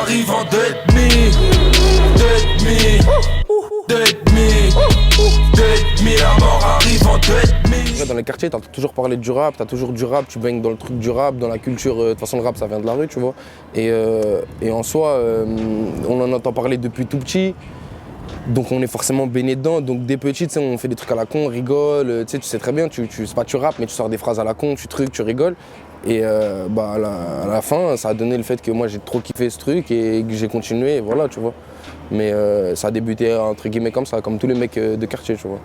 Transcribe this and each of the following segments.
arrive en 2,5. 2,5, la mort arrive en 2,5. Dans les quartiers, t'as toujours parlé du rap, t'as toujours du rap, tu baignes dans le truc du rap, dans la culture. De toute façon, le rap, ça vient de la rue, tu vois. Et en soi, on en entend parler depuis tout petit. Donc on est forcément baigné dedans. Donc dès petit, on fait des trucs à la con, on rigole. Tu sais très bien, c'est pas tu rappes, mais tu sors des phrases à la con, tu rigoles. Et à la fin, ça a donné le fait que moi j'ai trop kiffé ce truc et que j'ai continué, et voilà, tu vois. Mais ça a débuté entre guillemets comme ça, comme tous les mecs de quartier, tu vois.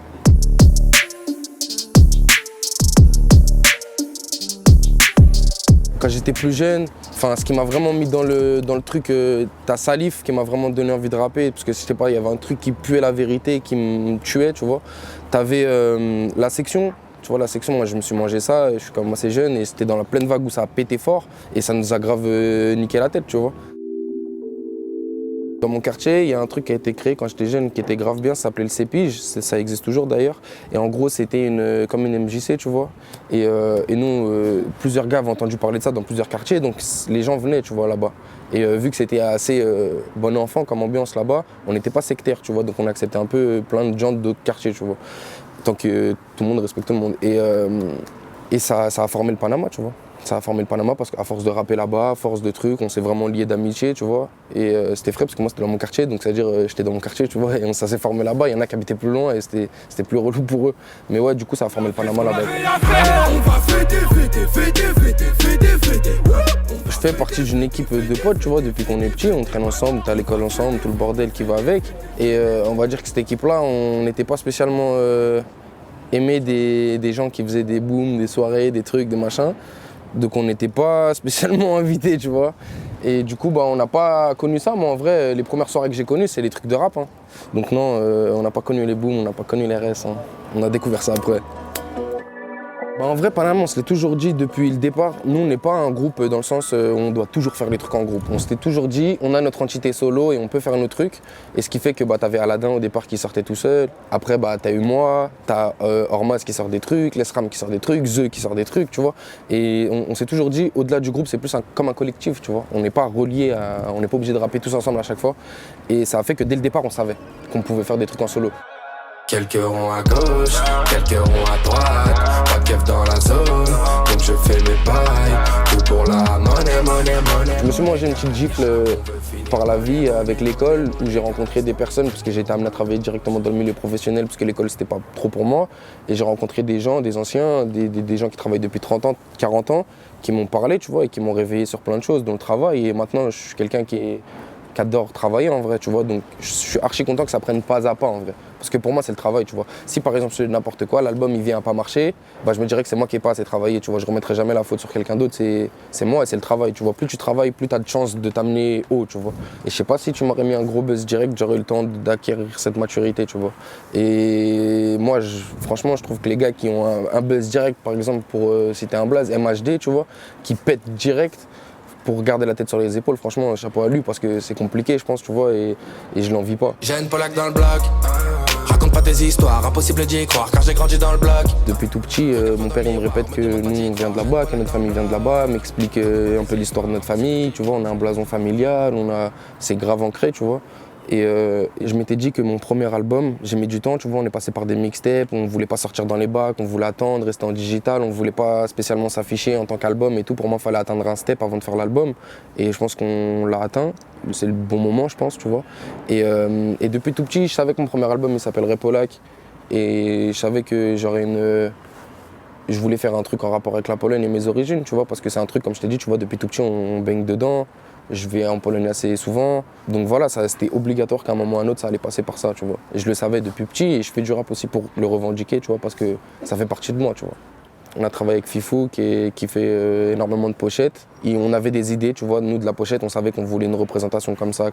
Quand j'étais plus jeune, ce qui m'a vraiment mis dans le truc, t'as Salif qui m'a vraiment donné envie de rapper, parce que je sais pas, il y avait un truc qui puait la vérité, qui me tuait, tu vois. T'avais la section, tu vois, la section, moi je me suis mangé ça, je suis quand même assez jeune, et c'était dans la pleine vague où ça a pété fort, et ça nous a grave niqué la tête, tu vois. Dans mon quartier, il y a un truc qui a été créé quand j'étais jeune qui était grave bien, ça s'appelait le Cépige, ça existe toujours d'ailleurs. Et en gros, c'était comme une MJC, tu vois. Et nous, plusieurs gars avaient entendu parler de ça dans plusieurs quartiers, donc les gens venaient, tu vois, là-bas. Et vu que c'était assez bon enfant comme ambiance là-bas, on n'était pas sectaire, tu vois, donc on acceptait un peu plein de gens d'autres quartiers, tu vois. Tant que tout le monde respecte tout le monde. Et ça a formé le Panama, tu vois. Ça a formé le Panama parce qu'à force de rapper là-bas, à force de trucs, on s'est vraiment liés d'amitié, tu vois. Et c'était frais parce que moi c'était dans mon quartier, donc c'est-à-dire j'étais dans mon quartier, tu vois, et ça s'est formé là-bas. Il y en a qui habitaient plus loin et c'était plus relou pour eux. Mais ouais, du coup ça a formé le Panama là-bas. Je fais partie d'une équipe de potes, tu vois, depuis qu'on est petit, on traîne ensemble, t'as l'école ensemble, tout le bordel qui va avec. Et on va dire que cette équipe-là, on n'était pas spécialement aimé des gens qui faisaient des booms, des soirées, des trucs, des machins. Donc on n'était pas spécialement invités, tu vois. Et du coup, on n'a pas connu ça. Moi, en vrai, les premières soirées que j'ai connues, c'est les trucs de rap. Hein. Donc non, on n'a pas connu les booms, on n'a pas connu les RS. Hein. On a découvert ça après. En vrai, Panama, on se l'est toujours dit depuis le départ. Nous, on n'est pas un groupe dans le sens où on doit toujours faire les trucs en groupe. On s'était toujours dit, on a notre entité solo et on peut faire nos trucs. Et ce qui fait que t'avais Aladdin au départ qui sortait tout seul. Après, t'as eu moi, t'as Ormaz qui sort des trucs, Lesram qui sort des trucs, Zeu qui sort des trucs, tu vois. Et on s'est toujours dit, au-delà du groupe, c'est plus comme un collectif, tu vois. On n'est pas reliés, on n'est pas obligé de rapper tous ensemble à chaque fois. Et ça a fait que dès le départ, on savait qu'on pouvait faire des trucs en solo. Quelques ronds à gauche, quelques ronds à droite, pas de keuf dans la zone, donc je fais mes bails, tout pour la monnaie. Je me suis mangé une petite gifle par la vie avec l'école où j'ai rencontré des personnes parce que j'ai été amené à travailler directement dans le milieu professionnel parce que l'école c'était pas trop pour moi. Et j'ai rencontré des gens, des anciens, des gens qui travaillent depuis 30 ans, 40 ans, qui m'ont parlé, tu vois, et qui m'ont réveillé sur plein de choses dans le travail. Et maintenant je suis quelqu'un qui adore travailler en vrai, tu vois, donc je suis archi content que ça prenne pas à pas en vrai. Parce que pour moi c'est le travail, tu vois. Si par exemple je fais n'importe quoi, l'album il vient à pas marcher, je me dirais que c'est moi qui ai pas assez travaillé, tu vois. Je remettrai jamais la faute sur quelqu'un d'autre, c'est moi et c'est le travail, tu vois. Plus tu travailles, plus tu as de chances de t'amener haut, tu vois. Et je sais pas si tu m'aurais mis un gros buzz direct, j'aurais eu le temps d'acquérir cette maturité, tu vois. Et moi, franchement, je trouve que les gars qui ont un buzz direct, par exemple pour citer un blaze, MHD, tu vois, qui pète direct, pour garder la tête sur les épaules, franchement, chapeau à lui parce que c'est compliqué, je pense, tu vois, et je l'envie pas. J'ai une Polac dans le bloc, raconte pas tes histoires, impossible d'y croire car j'ai grandi dans le bloc. Depuis tout petit, mon père il me répète que nous on vient de là-bas, que notre famille vient de là-bas, m'explique un peu l'histoire de notre famille, tu vois, on a un blason familial, c'est grave ancré, tu vois. Et je m'étais dit que mon premier album, j'ai mis du temps, tu vois, on est passé par des mixtapes, on voulait pas sortir dans les bacs, on voulait attendre, rester en digital, on voulait pas spécialement s'afficher en tant qu'album et tout. Pour moi, il fallait atteindre un step avant de faire l'album. Et je pense qu'on l'a atteint, c'est le bon moment, je pense, tu vois. Et depuis tout petit, je savais que mon premier album, il s'appellerait Polac. Et je savais que je voulais faire un truc en rapport avec la Pologne et mes origines, tu vois, parce que c'est un truc, comme je t'ai dit, tu vois, depuis tout petit, on baigne dedans. Je vais en Pologne assez souvent. Donc voilà, c'était obligatoire qu'à un moment ou à un autre, ça allait passer par ça, tu vois. Et je le savais depuis petit et je fais du rap aussi pour le revendiquer, tu vois, parce que ça fait partie de moi, tu vois. On a travaillé avec Fifou qui fait énormément de pochettes. Et on avait des idées, tu vois, nous de la pochette, on savait qu'on voulait une représentation comme ça.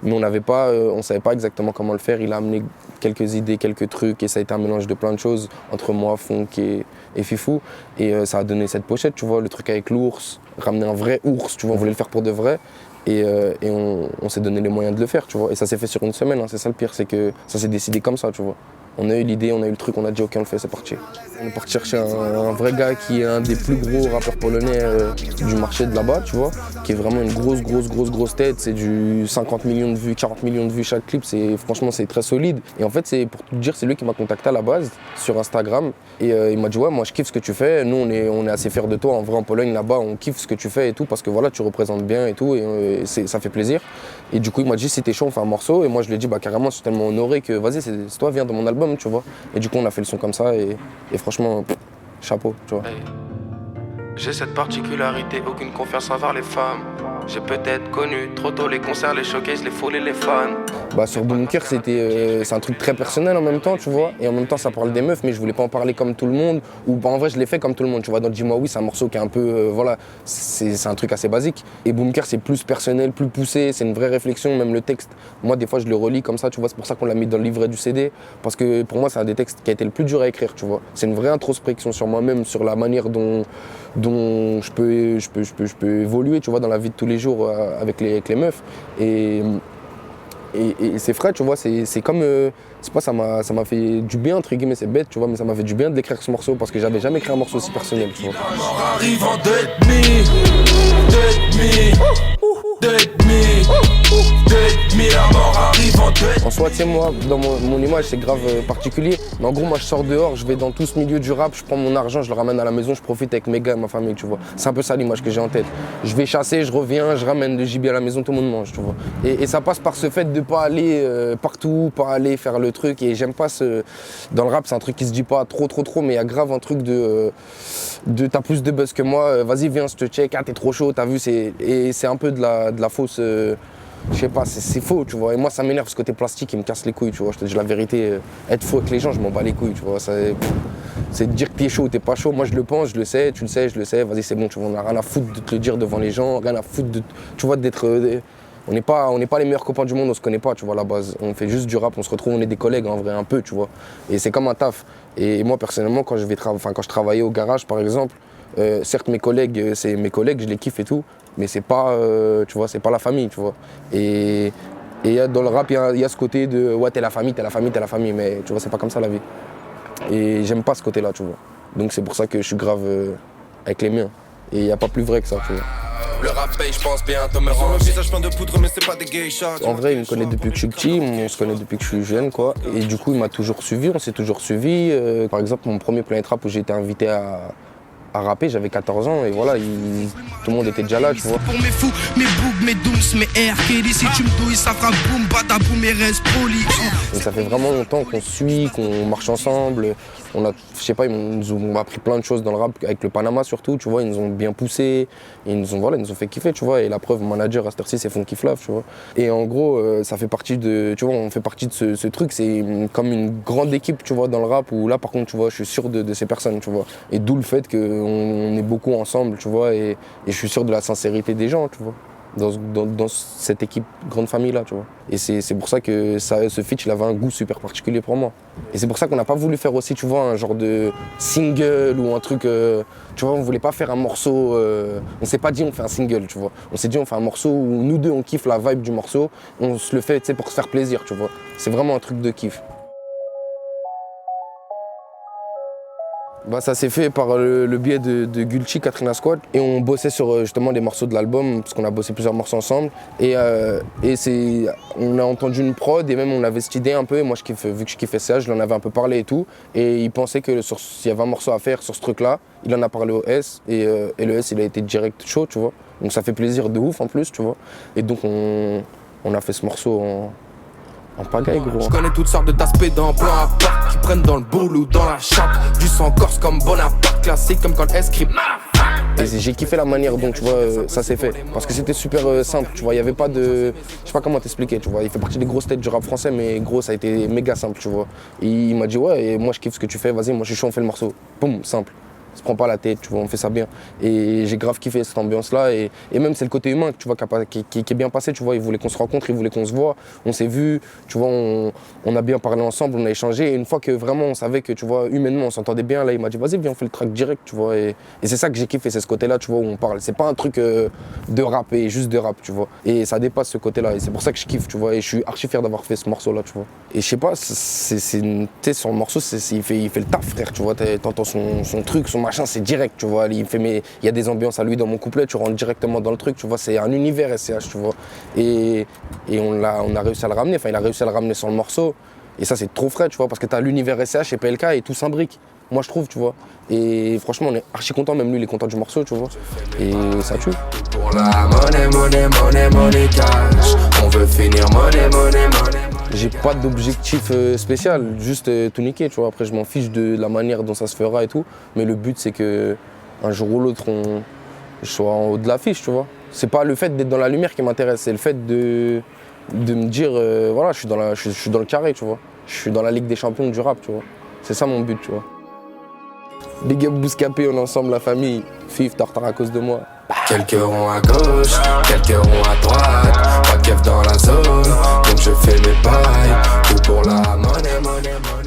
Mais on savait pas exactement comment le faire. Il a amené quelques idées, quelques trucs et ça a été un mélange de plein de choses entre moi, Funk et Fifou. Et ça a donné cette pochette, tu vois, le truc avec l'ours, ramener un vrai ours, tu vois, on voulait le faire pour de vrai. Et on s'est donné les moyens de le faire, tu vois. Et ça s'est fait sur une semaine, hein. C'est ça le pire, c'est que ça s'est décidé comme ça, tu vois. On a eu l'idée, on a eu le truc, on a dit ok, on le fait, c'est parti. On est parti chercher un vrai gars qui est un des plus gros rappeurs polonais du marché de là-bas, tu vois, qui est vraiment une grosse tête. C'est du 50 millions de vues, 40 millions de vues chaque clip. Franchement, c'est très solide. Et en fait, pour te dire, c'est lui qui m'a contacté à la base sur Instagram. Et il m'a dit ouais, moi je kiffe ce que tu fais. Nous, on est assez fiers de toi. En vrai, en Pologne, là-bas, on kiffe ce que tu fais et tout parce que voilà, tu représentes bien et tout. Et ça fait plaisir. Et du coup, il m'a dit si t'es chaud, on fait un morceau. Et moi, je lui ai dit bah carrément, je suis tellement honoré que vas-y, c'est toi, viens dans mon album, tu vois. Et du coup, on a fait le son comme ça. Et franchement, chapeau, tu vois. Hey. J'ai cette particularité, aucune confiance envers les femmes. J'ai peut-être connu trop tôt les concerts, les showcases, les foules et les fans. Bah sur Bunker, c'est un truc très personnel en même temps, tu vois. Et en même temps, ça parle des meufs, mais je voulais pas en parler comme tout le monde. Ou bah, en vrai, je l'ai fait comme tout le monde, tu vois. Donc dis-moi oui, c'est un morceau qui est un peu, voilà, c'est un truc assez basique. Et Bunker, c'est plus personnel, plus poussé, c'est une vraie réflexion, même le texte. Moi, des fois, je le relis comme ça, tu vois. C'est pour ça qu'on l'a mis dans le livret du CD. Parce que pour moi, c'est un des textes qui a été le plus dur à écrire, tu vois. C'est une vraie introspection sur moi-même, sur la manière dont je peux évoluer, tu vois, dans la vie de tous les jours avec les meufs. Et c'est frais, tu vois, c'est comme, c'est pas, ça m'a fait du bien, entre guillemets, c'est bête, tu vois, mais ça m'a fait du bien d'écrire ce morceau parce que j'avais jamais écrit un morceau aussi personnel, tu vois. En soi, tu sais, moi, dans mon image, c'est grave particulier. Mais en gros, moi, je sors dehors, je vais dans tout ce milieu du rap, je prends mon argent, je le ramène à la maison, je profite avec mes gars et ma famille, tu vois. C'est un peu ça l'image que j'ai en tête. Je vais chasser, je reviens, je ramène le gibier à la maison, tout le monde mange, tu vois. Et ça passe par ce fait de pas aller partout, pas aller faire le truc. Et j'aime pas Dans le rap, c'est un truc qui se dit pas trop, mais il y a grave un truc de t'as plus de buzz que moi, vas-y, viens, je te check, ah, t'es trop chaud, t'as vu, et c'est un peu de la fausse. Je sais pas, c'est faux, tu vois. Et moi, ça m'énerve ce côté plastique, il me casse les couilles, tu vois. Je te dis la vérité, être faux avec les gens, je m'en bats les couilles, tu vois. C'est de dire que t'es chaud ou t'es pas chaud. Moi, je le pense, je le sais, tu le sais, je le sais. Vas-y, c'est bon, tu vois. On a rien à foutre de te le dire devant les gens, rien à foutre tu vois, d'être. On n'est pas les meilleurs copains du monde, on se connaît pas, tu vois, à la base. On fait juste du rap, on se retrouve, on est des collègues en vrai, un peu, tu vois. Et c'est comme un taf. Et moi, personnellement, quand je travaillais au garage, par exemple, certes, mes collègues, c'est mes collègues, je les kiffe et tout, mais c'est pas, tu vois, c'est pas la famille, tu vois. Et dans le rap, il y a ce côté de ouais, t'es la famille, mais tu vois, c'est pas comme ça la vie. Et j'aime pas ce côté-là, tu vois. Donc c'est pour ça que je suis grave avec les miens. Et il n'y a pas plus vrai que ça, tu vois. Le rap paye, je pense bientôt me rendre. Le visage plein de poudre, mais c'est pas des geishas. En vrai, il me connaît depuis que je suis petit, on se connaît depuis que je suis jeune, quoi. Et du coup, il m'a toujours suivi, on s'est toujours suivi. Par exemple, mon premier Planète Rap où j'ai été invité à rapper, j'avais 14 ans et voilà, tout le monde était déjà là, tu vois. Pour mes fous, mes bougs, mes dooms, mes R, Kelly, si tu me douilles, ça fera boum, badaboum et reste poli. Donc ça fait vraiment longtemps qu'on se suit, qu'on marche ensemble. On a, je sais pas, ils nous ont appris plein de choses dans le rap, avec le Panama surtout, tu vois, ils nous ont bien poussé, ils nous ont fait kiffer, tu vois, et la preuve, mon manager à cette heure-ci, c'est Funky Flav, tu vois. Et en gros, ça fait partie de, tu vois, on fait partie de ce truc, c'est comme une grande équipe, tu vois, dans le rap, où là, par contre, tu vois, je suis sûr de ces personnes, tu vois. Et d'où le fait qu'on est beaucoup ensemble, tu vois, et je suis sûr de la sincérité des gens, tu vois. Dans cette équipe grande famille là, tu vois. Et c'est pour ça que ce feat, il avait un goût super particulier pour moi. Et c'est pour ça qu'on n'a pas voulu faire aussi, tu vois, un genre de single ou un truc, tu vois, on voulait pas faire un morceau, on s'est pas dit on fait un single, tu vois. On s'est dit on fait un morceau où nous deux on kiffe la vibe du morceau, on se le fait, tu sais, pour se faire plaisir, tu vois. C'est vraiment un truc de kiff. Bah, ça s'est fait par le biais de Gulchi, Katrina Squad, et on bossait sur justement des morceaux de l'album, parce qu'on a bossé plusieurs morceaux ensemble, et on a entendu une prod, et même on avait cette idée un peu, et moi vu que je kiffais ça, je lui en avais un peu parlé et tout, et il pensait que s'il y avait un morceau à faire sur ce truc-là, il en a parlé au S, et le S il a été direct chaud, tu vois, donc ça fait plaisir de ouf en plus, tu vois, et donc on a fait ce morceau en pagaille, gros. Je connais toutes sortes d'aspects d'un plan à part qui prennent dans le boule ou dans la chatte. Du sang corse comme Bonaparte, classique comme quand le script. Et j'ai kiffé la manière dont, tu vois, ça s'est fait. Parce que c'était super simple, tu vois, il n'y avait pas de... Je sais pas comment t'expliquer, tu vois. Il fait partie des grosses têtes du rap français, mais gros, ça a été méga simple, tu vois. Et il m'a dit, ouais, et moi je kiffe ce que tu fais, vas-y, moi je suis chaud, on fait le morceau. Boum, simple. se prend pas la tête, tu vois, on fait ça bien. Et j'ai grave kiffé cette ambiance-là. Et même c'est le côté humain, tu vois, qui est bien passé, tu vois. Il voulait qu'on se rencontre, il voulait qu'on se voit. On s'est vu, tu vois, on a bien parlé ensemble, on a échangé. Et une fois que vraiment on savait que, tu vois, humainement on s'entendait bien, là il m'a dit vas-y, viens, on fait le track direct, tu vois. Et c'est ça que j'ai kiffé, c'est ce côté-là, tu vois, où on parle. C'est pas un truc de rap et juste de rap, tu vois. Et ça dépasse ce côté-là. Et c'est pour ça que je kiffe, tu vois. Et je suis archi fier d'avoir fait ce morceau-là, tu vois. Et je sais pas, tu sais, sur le morceau, il fait le taf, frère, tu vois. T'entends son truc, son machin, c'est direct, tu vois. Il y a des ambiances à lui dans mon couplet, tu rentres directement dans le truc, tu vois. C'est un univers SCH, tu vois. Et on a réussi à le ramener, enfin, il a réussi à le ramener sur le morceau. Et ça, c'est trop frais, tu vois, parce que t'as l'univers SCH et PLK et tout s'imbrique. Moi, je trouve, tu vois. Et franchement, on est archi content, même lui, il est content du morceau, tu vois. Et ça tue. Pour la money cash. On veut finir money. J'ai pas d'objectif spécial, juste tout niquer, tu vois. Après, je m'en fiche de la manière dont ça se fera et tout. Mais le but, c'est que un jour ou l'autre, je sois en haut de l'affiche, tu vois. C'est pas le fait d'être dans la lumière qui m'intéresse, c'est le fait de me dire, voilà, je suis dans le carré, tu vois. Je suis dans la Ligue des champions du rap, tu vois. C'est ça mon but, tu vois. Big up Bouscapé, on est ensemble, la famille. Fif, t'as retard à cause de moi. Quelques ronds à gauche, quelques ronds à droite. Pas de keuf dans la zone, donc je fais mes bails. Tout pour la money.